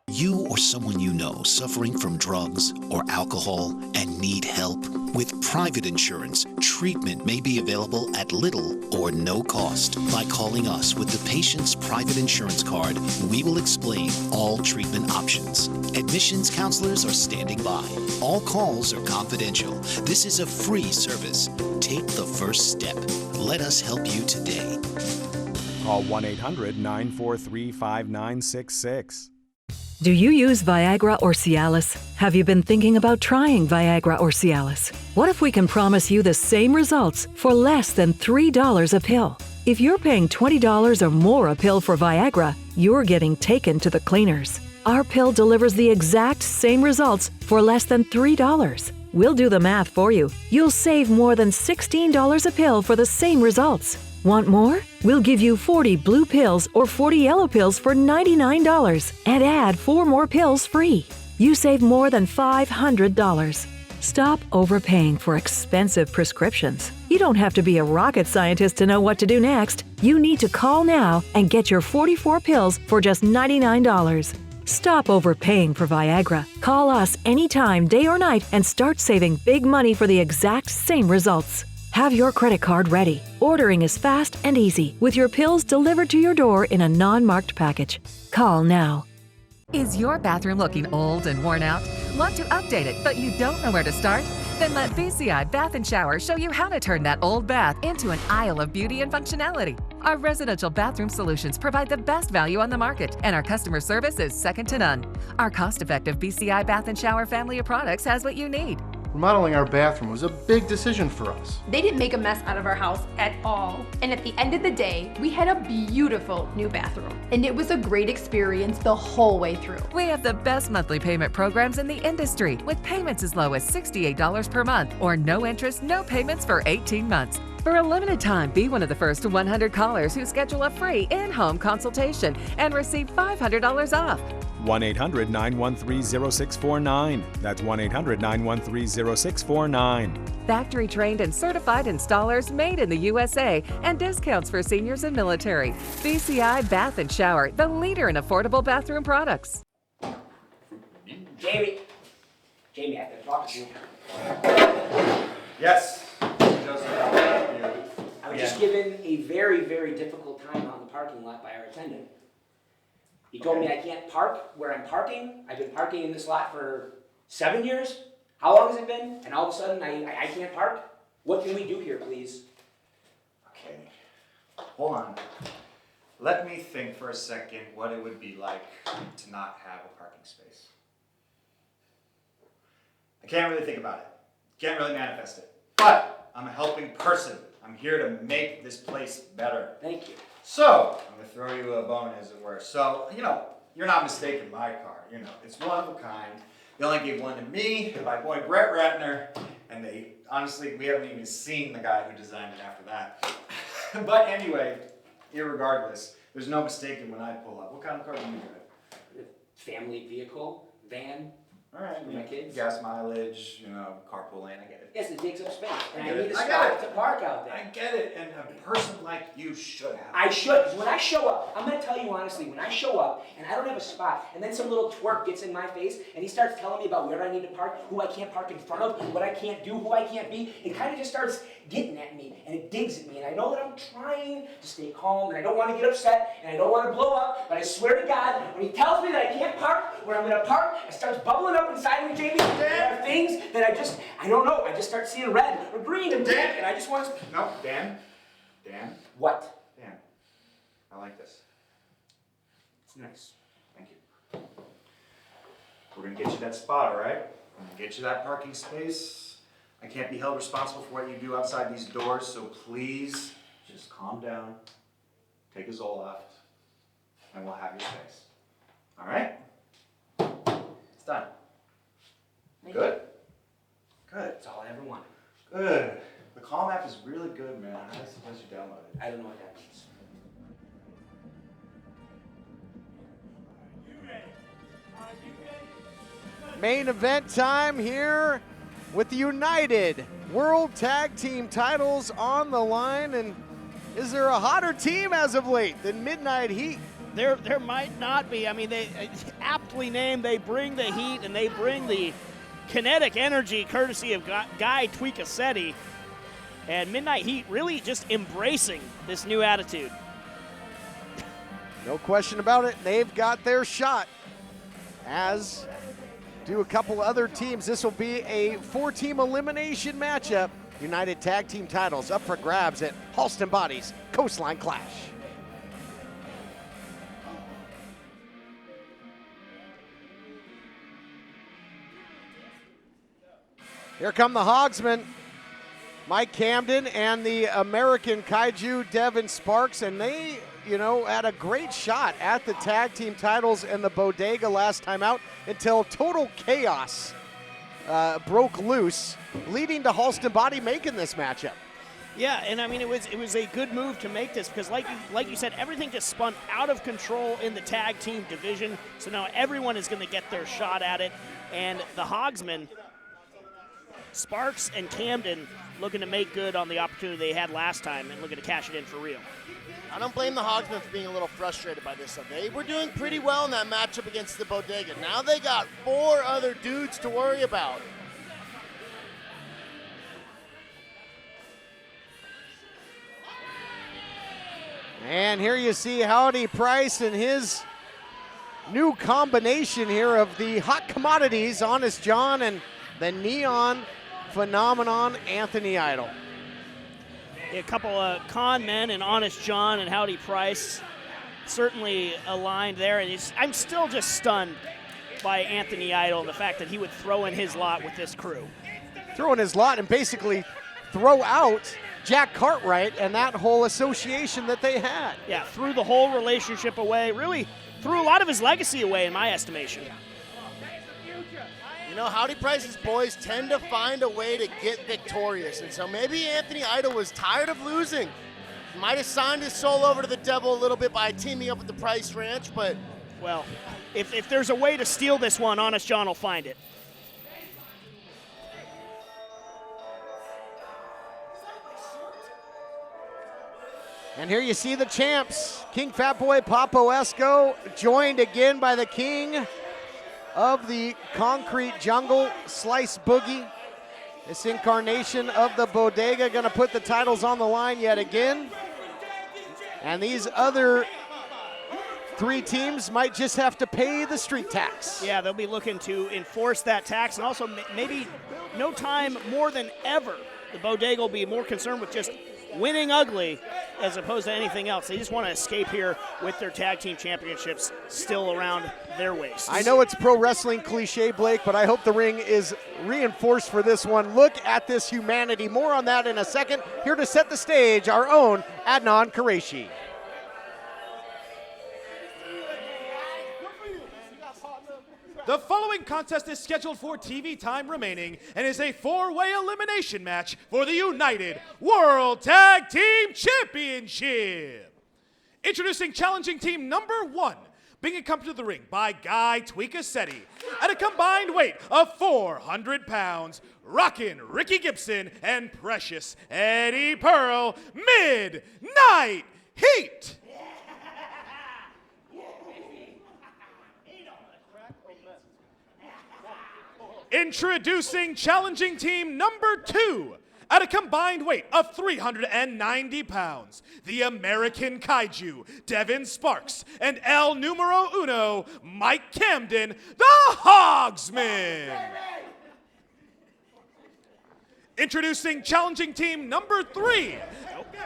You or someone you know suffering from drugs or alcohol and need help? With private insurance, treatment may be available at little or no cost. By calling us with the patient's private insurance card, we will explain all treatment options. Admissions counselors are standing by. All calls are confidential. This is a free service. Take the first step. Let us help you today. Call 1-800-943-5966. Do you use Viagra or Cialis? Have you been thinking about trying Viagra or Cialis? What if we can promise you the same results for less than $3 a pill? If you're paying $20 or more a pill for Viagra, you're getting taken to the cleaners. Our pill delivers the exact same results for less than $3. We'll do the math for you. You'll save more than $16 a pill for the same results. Want more? We'll give you 40 blue pills or 40 yellow pills for $99 and add 4 more pills free. You save more than $500. Stop overpaying for expensive prescriptions. You don't have to be a rocket scientist to know what to do next. You need to call now and get your 44 pills for just $99. Stop overpaying for Viagra. Call us anytime, day or night, and start saving big money for the exact same results. Have your credit card ready. Ordering is fast and easy, with your pills delivered to your door in a non-marked package. Call now. Is your bathroom looking old and worn out? Want to update it, but you don't know where to start? Then let BCI Bath & Shower show you how to turn that old bath into an aisle of beauty and functionality. Our residential bathroom solutions provide the best value on the market, and our customer service is second to none. Our cost-effective BCI Bath & Shower family of products has what you need. Remodeling our bathroom was a big decision for us. They didn't make a mess out of our house at all. And at the end of the day, we had a beautiful new bathroom. And it was a great experience the whole way through. We have the best monthly payment programs in the industry, with payments as low as $68 per month or no interest, no payments for 18 months. For a limited time, be one of the first 100 callers who schedule a free in-home consultation and receive $500 off. 1-800-913-0649. That's 1-800-913-0649. Factory trained and certified installers made in the USA, and discounts for seniors and military. BCI Bath & Shower, the leader in affordable bathroom products. Jamie, I have to talk to you. Yes. I was just given a very, very difficult time out in the parking lot by our attendant. He told me I can't park where I'm parking. I've been parking in this lot for 7 years. How long has it been? And all of a sudden I can't park? What can we do here, please? Okay, hold on. Let me think for a second what it would be like to not have a parking space. I can't really think about it. Can't really manifest it. But I'm a helping person. I'm here to make this place better. Thank you. So, I'm gonna throw you a bone, as it were. So, you're not mistaken my car. It's one of a kind. They only gave one to me and my boy Brett Ratner, and honestly, we haven't even seen the guy who designed it after that. But anyway, irregardless, there's no mistaking when I pull up. What kind of car do you drive? Family vehicle, van. All right, for my kids. Gas mileage, carpool lane, I get it. Yes, it takes up space, and I get need it. a I get spot it. to park out there. I get it, and a person like you should have. I should, because when I show up, I'm going to tell you honestly, when I show up and I don't have a spot, and then some little twerk gets in my face, and he starts telling me about where I need to park, who I can't park in front of, what I can't do, who I can't be, it kind of just starts getting at me, and it digs at me, and I know that I'm trying to stay calm, and I don't want to get upset, and I don't want to blow up, but I swear to God, when he tells me that I can't park where I'm going to park, it starts bubbling up inside of me, Jamie. There are things that I don't know, I just start seeing red or green and pink, and I just want to... No, Dan. What? Dan, I like this. It's nice. Thank you. We're gonna get you that spot, all right? I'm gonna get you that parking space. I can't be held responsible for what you do outside these doors, so please just calm down, take a Zoloft, and we'll have your space. All right? It's done. Good? Good. That's all I ever wanted. Good. The Calm app is really good, man. I suggest you download it. I don't know what that means. Main event time here with the United World Tag Team titles on the line. And is there a hotter team as of late than Midnight Heat? There might not be. I mean, they aptly named, they bring the heat and they bring the kinetic energy courtesy of Guy Tweakacetti. And Midnight Heat really just embracing this new attitude. No question about it. They've got their shot, as do a couple other teams. This will be a 4-team elimination matchup. United Tag Team titles up for grabs at Halston Boddy's Coastline Clash. Here come the Hogsmen, Mike Camden and the American Kaiju, Devin Sparks, and they, had a great shot at the tag team titles in the Bodega last time out until total chaos broke loose, leading to Halston Boddy making this matchup. Yeah, and I mean it was a good move to make this because like you said, everything just spun out of control in the tag team division. So now everyone is going to get their shot at it, and the Hogsmen, Sparks and Camden, looking to make good on the opportunity they had last time and looking to cash it in for real. I don't blame the Hogsmen for being a little frustrated by this. They were doing pretty well in that matchup against the Bodega. Now they got 4 other dudes to worry about. And here you see Howdy Price and his new combination here of the hot commodities, Honest John, and the neon phenomenon, Anthony Idol. A couple of con men and Honest John and Howdy Price certainly aligned there. And I'm still just stunned by Anthony Idol and the fact that he would throw in his lot with this crew. Throw in his lot and basically throw out Jack Cartwright and that whole association that they had. Yeah, threw the whole relationship away, really threw a lot of his legacy away in my estimation. Howdy Price's boys tend to find a way to get victorious, and so maybe Anthony Idol was tired of losing. Might have signed his soul over to the devil a little bit by teaming up with the Price Ranch, but... Well, if there's a way to steal this one, Honest John will find it. And here you see the champs, King Fatboy Papo Esco, joined again by the king of the Concrete Jungle, Slice Boogie. This incarnation of the Bodega going to put the titles on the line yet again. And these other 3 teams might just have to pay the street tax. Yeah, they'll be looking to enforce that tax, and also maybe no time more than ever, the Bodega will be more concerned with just winning ugly as opposed to anything else. They just want to escape here with their tag team championships still around their waists. I know it's pro wrestling cliche, Blake, but I hope the ring is reinforced for this one. Look at this humanity. More on that in a second. Here to set the stage, our own Adnan Qureshi. The following contest is scheduled for TV time remaining and is a 4-way elimination match for the United World Tag Team Championship. Introducing challenging team number 1, being accompanied to the ring by Guy Tweekasetti at a combined weight of 400 pounds, rockin' Ricky Gibson and Precious Eddie Pearl, Midnight Heat. Introducing challenging team number 2 at a combined weight of 390 pounds, the American Kaiju, Devin Sparks, and El Numero Uno, Mike Camden, the Hogsmen. Introducing challenging team number 3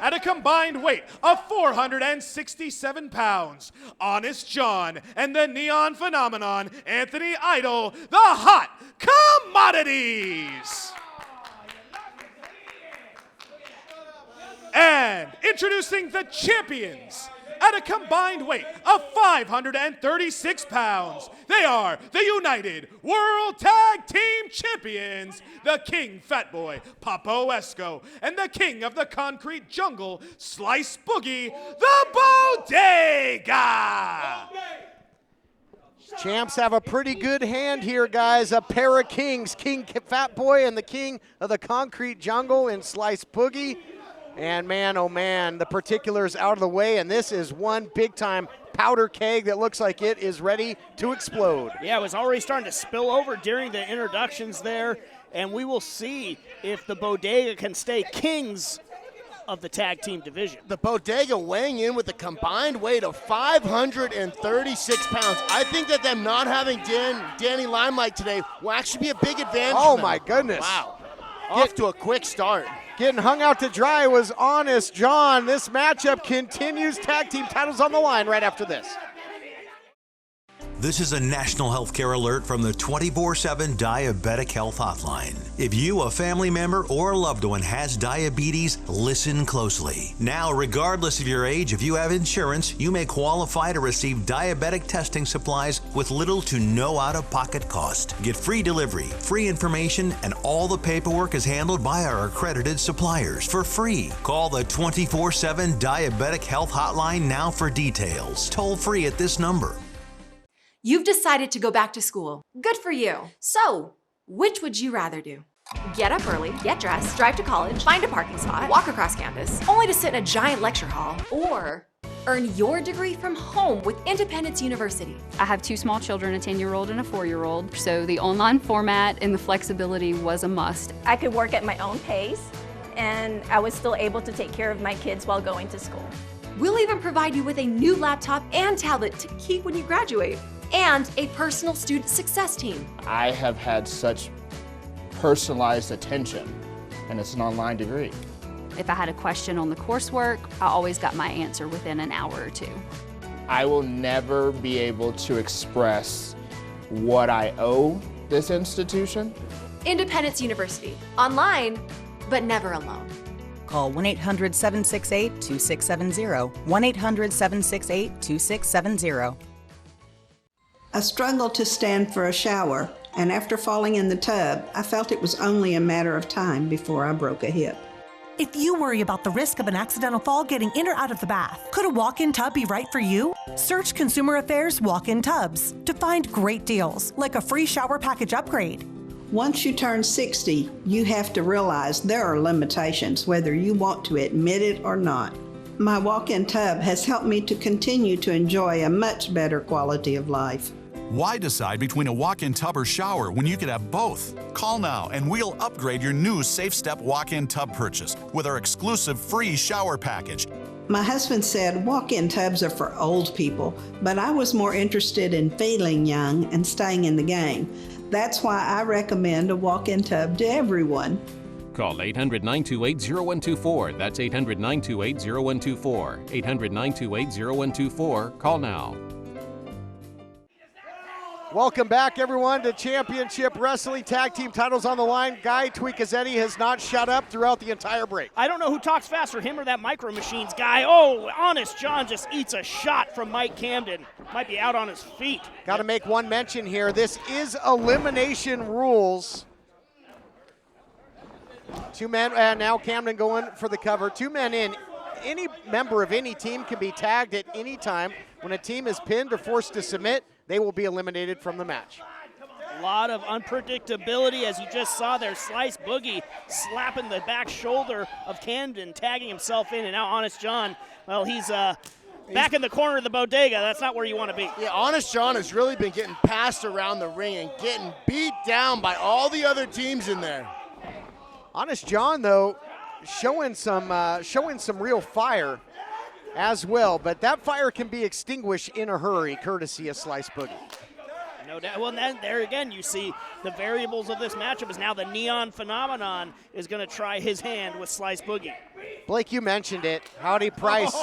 at a combined weight of 467 pounds, Honest John and the Neon Phenomenon, Anthony Idol, the Hot Commodities. And introducing the champions at a combined weight of 536 pounds. They are the United World Tag Team Champions, the King Fatboy Papo Esco, and the King of the Concrete Jungle, Slice Boogie, the Bodega. Champs have a pretty good hand here, guys. A pair of kings, King Fatboy and the King of the Concrete Jungle in Slice Boogie. And man, oh man, the particulars out of the way, and this is one big-time powder keg that looks like it is ready to explode. Yeah, it was already starting to spill over during the introductions there, and we will see if the Bodega can stay kings of the tag team division. The Bodega weighing in with a combined weight of 536 pounds. I think that them not having Danny Limelight today will actually be a big advantage. Oh my goodness. Wow. Off to a quick start. Getting hung out to dry was Honest John. This matchup continues. Tag team titles on the line right after this. This is a national healthcare alert from the 24/7 Diabetic Health Hotline. If you, a family member, or a loved one has diabetes, listen closely. Now, regardless of your age, if you have insurance, you may qualify to receive diabetic testing supplies with little to no out-of-pocket cost. Get free delivery, free information, and all the paperwork is handled by our accredited suppliers for free. Call the 24/7 Diabetic Health Hotline now for details. Toll free at this number. You've decided to go back to school. Good for you. So, which would you rather do? Get up early, get dressed, drive to college, find a parking spot, walk across campus, only to sit in a giant lecture hall, or earn your degree from home with Independence University. I have 2 small children, a 10-year-old and a 4-year-old, so the online format and the flexibility was a must. I could work at my own pace, and I was still able to take care of my kids while going to school. We'll even provide you with a new laptop and tablet to keep when you graduate, and a personal student success team. I have had such personalized attention, and it's an online degree. If I had a question on the coursework, I always got my answer within an hour or 2. I will never be able to express what I owe this institution. Independence University, online, but never alone. Call 1-800-768-2670, 1-800-768-2670. I struggled to stand for a shower, and after falling in the tub, I felt it was only a matter of time before I broke a hip. If you worry about the risk of an accidental fall getting in or out of the bath, could a walk-in tub be right for you? Search Consumer Affairs Walk-in Tubs to find great deals, like a free shower package upgrade. Once you turn 60, you have to realize there are limitations, whether you want to admit it or not. My walk-in tub has helped me to continue to enjoy a much better quality of life. Why decide between a walk-in tub or shower when you could have both? Call now and we'll upgrade your new Safe Step walk-in tub purchase with our exclusive free shower package. My husband said walk-in tubs are for old people, but I was more interested in feeling young and staying in the game. That's why I recommend a walk-in tub to everyone. Call 800-928-0124. That's 800-928-0124. 800-928-0124. Call now. Welcome back, everyone, to Championship Wrestling. Tag team titles on the line. Guy Tweakazetti has not shut up throughout the entire break. I don't know who talks faster, him or that Micro Machines guy. Oh, Honest John just eats a shot from Mike Camden. Might be out on his feet. Got to make one mention here. This is elimination rules. 2 men, and now Camden going for the cover. 2 men in. Any member of any team can be tagged at any time. When a team is pinned or forced to submit, they will be eliminated from the match. A lot of unpredictability, as you just saw there. Slice Boogie slapping the back shoulder of Camden, tagging himself in, and now Honest John, well, he's back in the corner of the Bodega. That's not where you want to be. Yeah, Honest John has really been getting passed around the ring and getting beat down by all the other teams in there. Honest John, though, showing some real fire as well, but that fire can be extinguished in a hurry, courtesy of Slice Boogie. No doubt. Well, then there again, you see the variables of this matchup is now the Neon Phenomenon is going to try his hand with Slice Boogie. Blake, you mentioned it. Howdy Price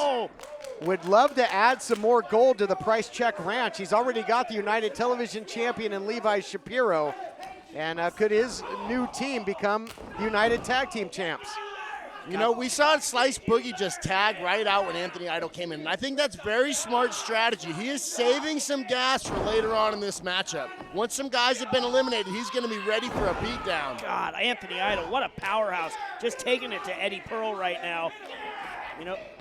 would love to add some more gold to the Price Check Ranch. He's already got the United Television Champion in Levi Shapiro, and could his new team become the United Tag Team Champs? You know, we saw Slice Boogie just tag right out when Anthony Idol came in. And I think that's very smart strategy. He is saving some gas for later on in this matchup. Once some guys have been eliminated, he's going to be ready for a beatdown. God, Anthony Idol, what a powerhouse. Just taking it to Eddie Pearl right now.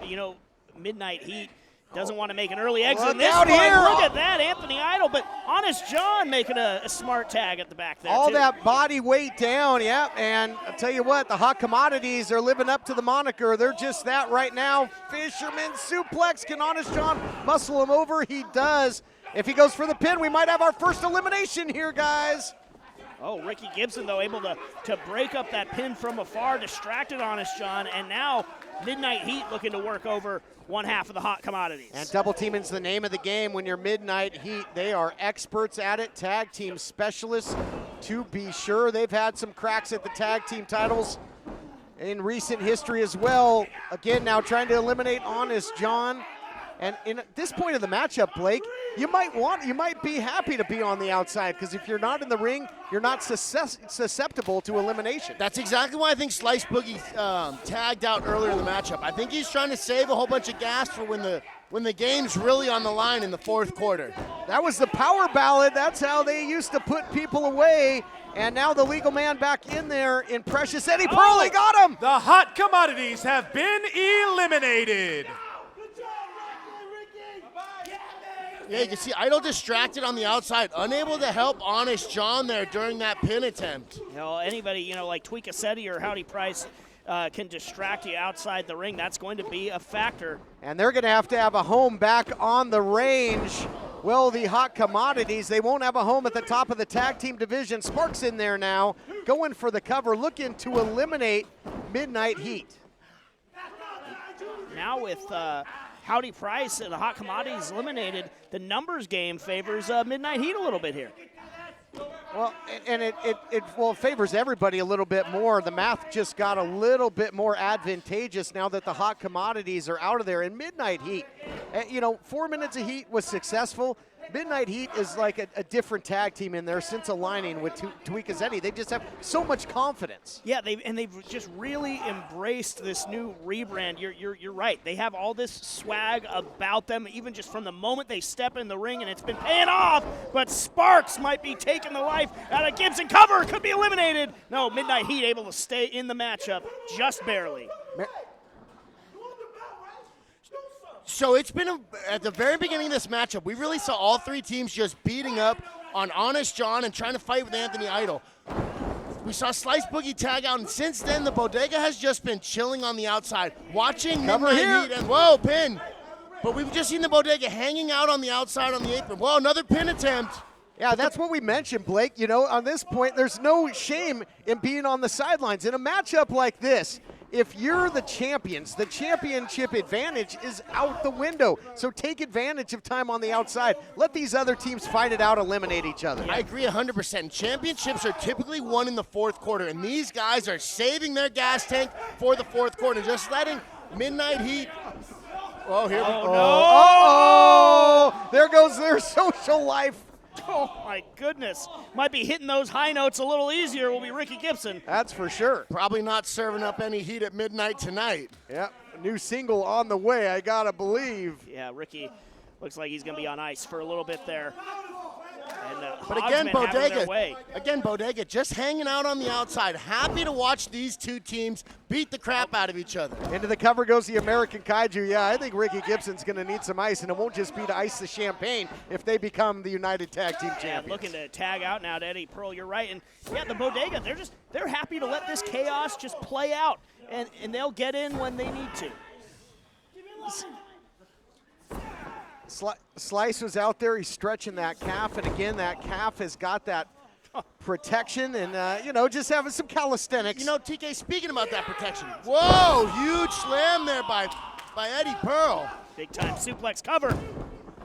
You know, Midnight Heat doesn't want to make an early exit in this one. Look at that, Anthony Idol, but Honest John making a smart tag at the back there, all too. that body weight down, yep, and I'll tell you what, the Hot Commodities are living up to the moniker. They're just that right now. Fisherman suplex. Can Honest John muscle him over? He does. If he goes for the pin, we might have our first elimination here, guys. Oh, Ricky Gibson, though, able to break up that pin from afar, distracted Honest John, and now Midnight Heat looking to work over one half of the Hot Commodities. And double teaming's the name of the game when you're Midnight Heat. They are experts at it, tag team specialists to be sure. They've had some cracks at the tag team titles in recent history as well. Again, now trying to eliminate Honest John. And in this point of the matchup, Blake, you might be happy to be on the outside, because if you're not in the ring, you're not susceptible to elimination. That's exactly why I think Slice Boogie tagged out earlier in the matchup. I think he's trying to save a whole bunch of gas for when the game's really on the line in the fourth quarter. That was the power ballad. That's how they used to put people away. And now the legal man back in there in Precious Eddie Pearl. He got him. The Hot Commodities have been eliminated. Yeah, you can see Idol distracted on the outside, unable to help Honest John there during that pin attempt. You know, anybody, like Tweakasetti or Howdy Price can distract you outside the ring. That's going to be a factor. And they're going to have a home back on the range. Well, the Hot Commodities, they won't have a home at the top of the tag team division. Sparks in there now, going for the cover, looking to eliminate Midnight Heat. Now with Howdy Price and the Hot Commodities eliminated, the numbers game favors Midnight Heat a little bit here. Well, and it favors everybody a little bit more. The math just got a little bit more advantageous now that the Hot Commodities are out of there. And Midnight Heat, 4 minutes of Heat was successful. Midnight Heat is like a different tag team in there since aligning with Tweakasetti. They just have so much confidence. Yeah, they've just really embraced this new rebrand. You're right. They have all this swag about them, even just from the moment they step in the ring, and it's been paying off. But Sparks might be taking the life out of Gibson. Cover could be eliminated. No, Midnight Heat able to stay in the matchup just barely. So it's been, at the very beginning of this matchup, we really saw all three teams just beating up on Honest John and trying to fight with Anthony Idol. We saw Slice Boogie tag out, and since then, the Bodega has just been chilling on the outside, watching Midnight Heat, and whoa, pin. But we've just seen the Bodega hanging out on the outside on the apron. Whoa, another pin attempt. Yeah, that's what we mentioned, Blake. On this point, there's no shame in being on the sidelines. In a matchup like this, if you're the champions, the championship advantage is out the window. So take advantage of time on the outside. Let these other teams fight it out, eliminate each other. I agree 100%. Championships are typically won in the fourth quarter, and these guys are saving their gas tank for the fourth quarter, just letting Midnight Heat. Oh, here we go. Oh, there goes their social life. Oh, my goodness. Might be hitting those high notes a little easier will be Ricky Gibson. That's for sure. Probably not serving up any heat at midnight tonight. Yep, a new single on the way, I gotta believe. Yeah, Ricky looks like he's going to be on ice for a little bit there. And, but again, Bodega just hanging out on the outside, happy to watch these two teams beat the crap out of each other. Into the cover goes the American Kaiju. Yeah, I think Ricky Gibson's going to need some ice, and it won't just be to ice the champagne if they become the United Tag Team Champions. Looking to tag out now to Eddie Pearl, you're right. And yeah, the Bodega, they're happy to let this chaos just play out, and they'll get in when they need to. Slice was out there. He's stretching that calf, and again, that calf has got that protection and, just having some calisthenics. TK, speaking about that protection, whoa, huge slam there by Eddie Pearl. Big-time suplex cover.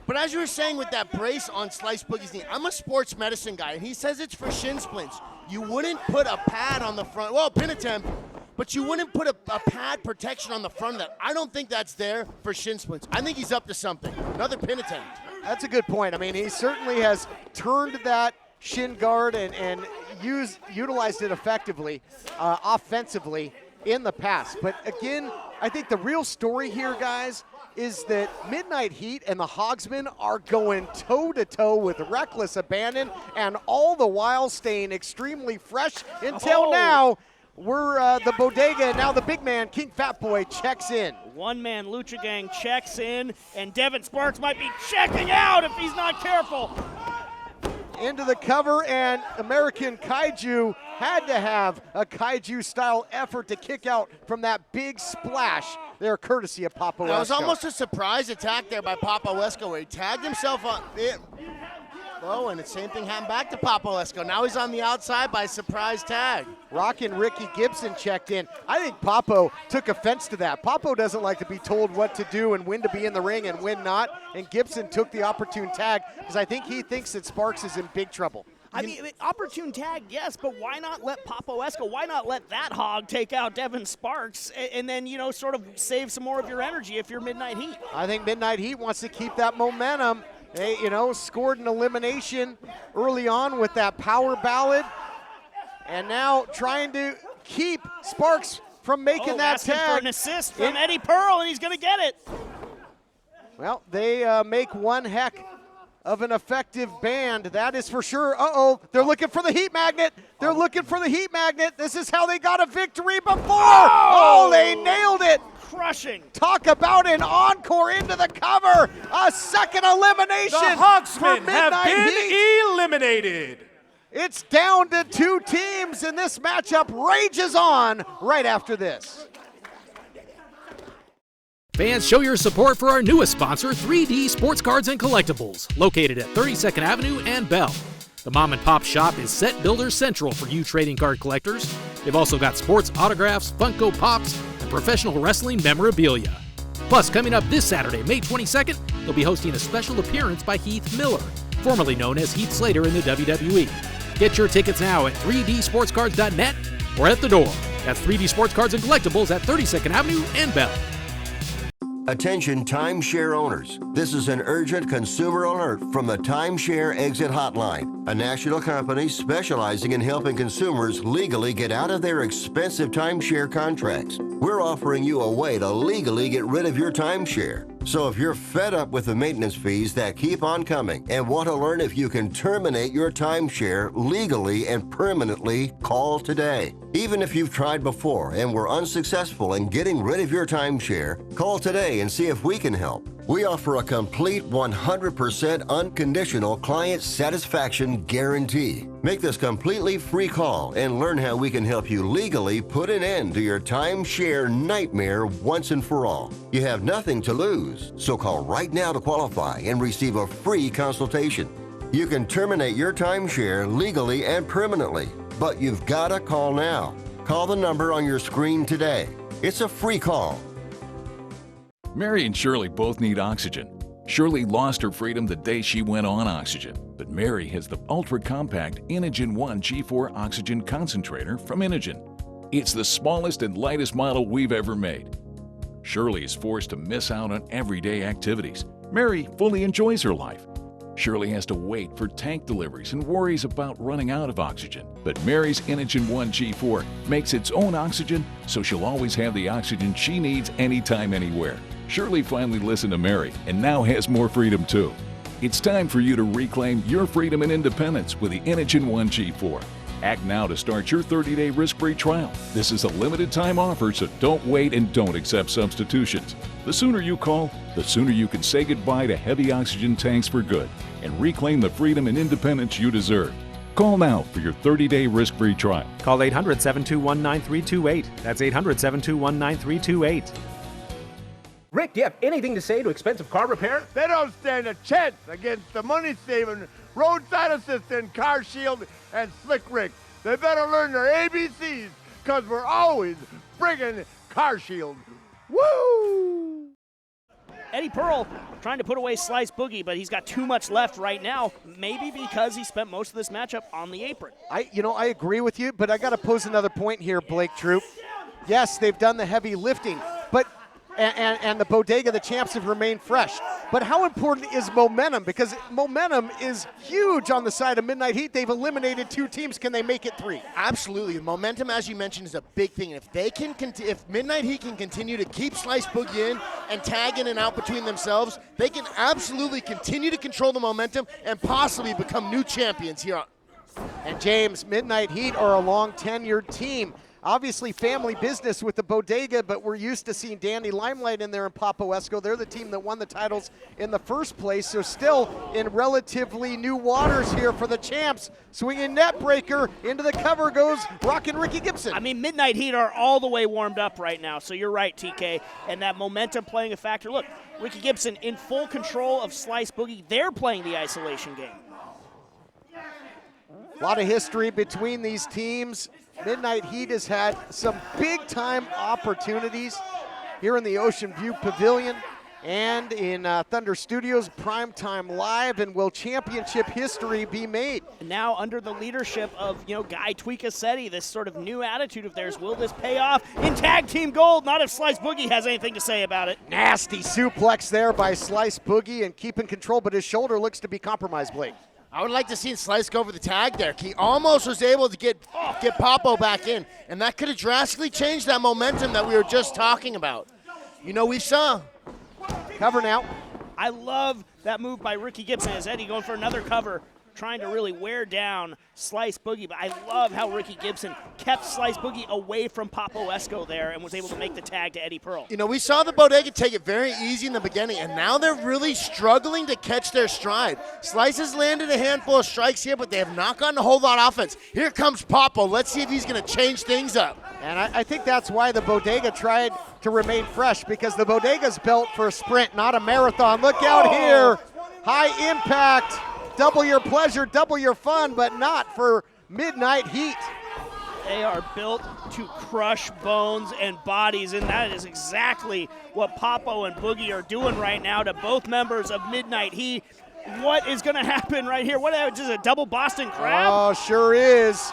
But as you were saying with that brace on Slice Boogie's knee, I'm a sports medicine guy, and he says it's for shin splints. You wouldn't put a pad on the front, pin attempt, but you wouldn't put a pad protection on the front of that. I don't think that's there for shin splints. I think he's up to something. Another pin attempt. That's a good point. I mean, he certainly has turned that shin guard and utilized it effectively, offensively in the past. But again, I think the real story here, guys, is that Midnight Heat and the Hogsmen are going toe-to-toe with reckless abandon, and all the while staying extremely fresh until now. We're the Bodega, and now the big man, King Fat Boy, checks in. One-man Lucha Gang checks in, and Devin Sparks might be checking out if he's not careful. Into the cover, and American Kaiju had to have a Kaiju-style effort to kick out from that big splash there, courtesy of Papa Wesco. That was almost a surprise attack there by Papa Wesco, where he tagged himself on it. Oh, and the same thing happened back to Papa Wesco. Now he's on the outside by surprise tag. Rockin' Ricky Gibson checked in. I think Papo took offense to that. Papo doesn't like to be told what to do and when to be in the ring and when not, and Gibson took the opportune tag because I think he thinks that Sparks is in big trouble. I mean, opportune tag, yes, but why not let Papa Wesco, why not let that hog take out Devin Sparks and then, sort of save some more of your energy if you're Midnight Heat? I think Midnight Heat wants to keep that momentum. They, scored an elimination early on with that power ballad, and now trying to keep Sparks from making that asking tag. For an assist from Eddie Pearl, and he's going to get it. Well, they make one heck of an effective band, that is for sure. They're looking for the heat magnet. They're looking for the heat magnet. This is how they got a victory before. Oh, they nailed it. Crushing. Talk about an encore into the cover. A second elimination. The Hogsmen have been eliminated. It's down to 2 teams, and this matchup rages on right after this. Fans, show your support for our newest sponsor, 3D Sports Cards and Collectibles, located at 32nd Avenue and Bell. The mom and pop shop is Set Builder Central for you trading card collectors. They've also got sports autographs, Funko Pops, and professional wrestling memorabilia. Plus, coming up this Saturday, May 22nd, they'll be hosting a special appearance by Heath Miller, formerly known as Heath Slater in the WWE. Get your tickets now at 3dsportscards.net or at the door. That's 3D Sports Cards and Collectibles at 32nd Avenue and Bell. Attention timeshare owners. This is an urgent consumer alert from the Timeshare Exit Hotline, a national company specializing in helping consumers legally get out of their expensive timeshare contracts. We're offering you a way to legally get rid of your timeshare. So if you're fed up with the maintenance fees that keep on coming and want to learn if you can terminate your timeshare legally and permanently, call today. Even if you've tried before and were unsuccessful in getting rid of your timeshare, call today and see if we can help. We offer a complete 100% unconditional client satisfaction guarantee. Make this completely free call and learn how we can help you legally put an end to your timeshare nightmare once and for all. You have nothing to lose, so call right now to qualify and receive a free consultation. You can terminate your timeshare legally and permanently, but you've got to call now. Call the number on your screen today. It's a free call. Mary and Shirley both need oxygen. Shirley lost her freedom the day she went on oxygen, but Mary has the ultra-compact Inogen 1 G4 oxygen concentrator from Inogen. It's the smallest and lightest model we've ever made. Shirley is forced to miss out on everyday activities. Mary fully enjoys her life. Shirley has to wait for tank deliveries and worries about running out of oxygen. But Mary's Inogen 1 G4 makes its own oxygen, so she'll always have the oxygen she needs anytime, anywhere. Shirley finally listened to Mary and now has more freedom too. It's time for you to reclaim your freedom and independence with the Inogen 1 G4. Act now to start your 30-day risk-free trial. This is a limited time offer, so don't wait and don't accept substitutions. The sooner you call, the sooner you can say goodbye to heavy oxygen tanks for good and reclaim the freedom and independence you deserve. Call now for your 30-day risk-free trial. Call 800-721-9328. That's 800-721-9328. Rick, do you have anything to say to expensive car repair? They don't stand a chance against the money-saving roadside assistant, CarShield, and Slick Rick. They better learn their ABCs, because we're always bringing CarShield. Woo! Eddie Pearl trying to put away Slice Boogie, but he's got too much left right now, maybe because he spent most of this matchup on the apron. I agree with you, but I got to pose another point here, Blake Troop. Yes, they've done the heavy lifting, but and the Bodega, the champs, have remained fresh. But how important is momentum? Because momentum is huge on the side of Midnight Heat. They've eliminated 2 teams. Can they make it 3? Absolutely. Momentum, as you mentioned, is a big thing. If they can, if Midnight Heat can continue to keep Slice Boogie in and tag in and out between themselves, they can absolutely continue to control the momentum and possibly become new champions here. And James, Midnight Heat are a long tenured team. Obviously family business with the Bodega, but we're used to seeing Danny Limelight in there in Papa Esco. They're the team that won the titles in the first place, so still in relatively new waters here for the champs. Swinging net breaker, into the cover goes Rockin' Ricky Gibson. I mean, Midnight Heat are all the way warmed up right now, so you're right, TK, and that momentum playing a factor. Look, Ricky Gibson in full control of Slice Boogie. They're playing the isolation game. A lot of history between these teams. Midnight Heat has had some big-time opportunities here in the Ocean View Pavilion. and in Thunder Studios, Primetime Live, and will championship history be made? Now under the leadership of, Guy Tweekasetti, this sort of new attitude of theirs, will this pay off in tag team gold? Not if Slice Boogie has anything to say about it. Nasty suplex there by Slice Boogie and keeping control, but his shoulder looks to be compromised, Blake. I would like to see Slice go for the tag there. He almost was able to get Papo back in, and that could have drastically changed that momentum that we were just talking about. We saw. Cover now. I love that move by Ricky Gibson as Eddie going for another cover, trying to really wear down Slice Boogie. But I love how Ricky Gibson kept Slice Boogie away from Papo Esco there and was able to make the tag to Eddie Pearl. We saw the Bodega take it very easy in the beginning, and now they're really struggling to catch their stride. Slice has landed a handful of strikes here, but they have not gotten a whole lot of offense. Here comes Papo. Let's see if he's going to change things up. And I think that's why the Bodega tried to remain fresh, because the Bodega's built for a sprint, not a marathon. Look out here. High impact. Double your pleasure, double your fun, but not for Midnight Heat. They are built to crush bones and bodies, and that is exactly what Papo and Boogie are doing right now to both members of Midnight Heat. What is going to happen right here? What is a double Boston Crab? Oh, sure is.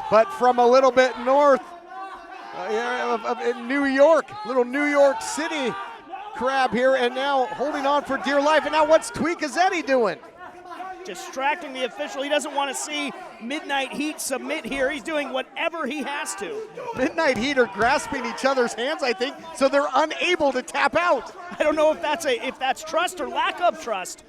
But from a little bit north, in New York, little New York City crab here, and now holding on for dear life. And now what's Tweekasetti doing? Distracting the official. He doesn't want to see Midnight Heat submit here. He's doing whatever he has to. Midnight Heat are grasping each other's hands, I think, so they're unable to tap out. I don't know if that's trust or lack of trust,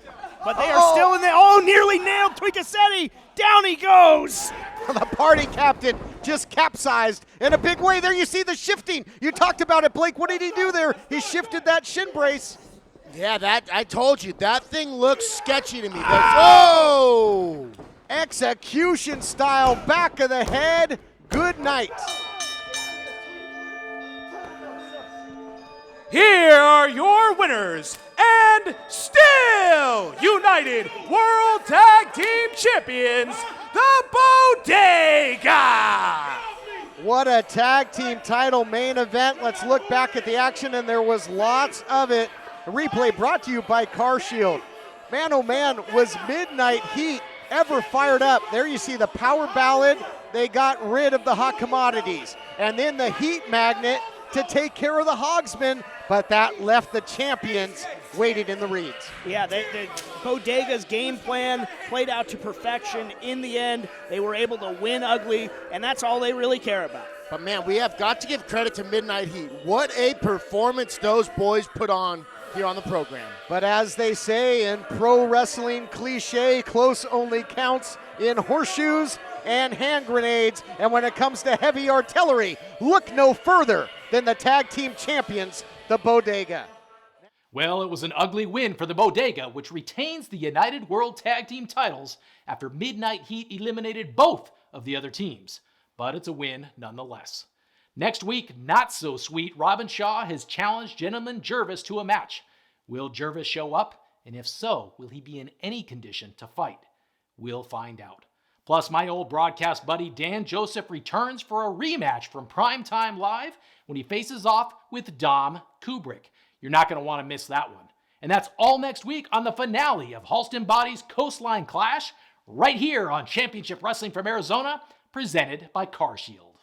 but they are still in there. Oh, nearly nailed Tweekasetti. Down he goes. The party captain just capsized in a big way. There you see the shifting. You talked about it, Blake. What did he do there? He shifted that shin brace. Yeah, I told you. That thing looks sketchy to me. Oh! Execution style, back of the head. Good night. Here are your winners and still United World Tag Team Champions, the Bodega! What a tag team title main event. Let's look back at the action, and there was lots of it. A replay brought to you by CarShield. Man, oh man, was Midnight Heat ever fired up. There you see the power ballad. They got rid of the hot commodities. And then the heat magnet to take care of the Hogsmen, but that left the champions waiting in the reeds. Yeah, the Bodega's game plan played out to perfection. In the end, they were able to win ugly, and that's all they really care about. But man, we have got to give credit to Midnight Heat. What a performance those boys put on here on the program. But as they say in pro wrestling cliche, close only counts in horseshoes and hand grenades. And when it comes to heavy artillery, look no further than the tag team champions, the Bodega. Well, it was an ugly win for the Bodega, which retains the United World Tag Team titles after Midnight Heat eliminated both of the other teams. But it's a win nonetheless. Next week, not so sweet, Robin Shaw has challenged Gentleman Jervis to a match. Will Jervis show up? And if so, will he be in any condition to fight? We'll find out. Plus, my old broadcast buddy Dan Joseph returns for a rematch from Primetime Live when he faces off with Dom Kubrick. You're not going to want to miss that one. And that's all next week on the finale of Halston Boddy's Coastline Clash, right here on Championship Wrestling from Arizona, presented by CarShield.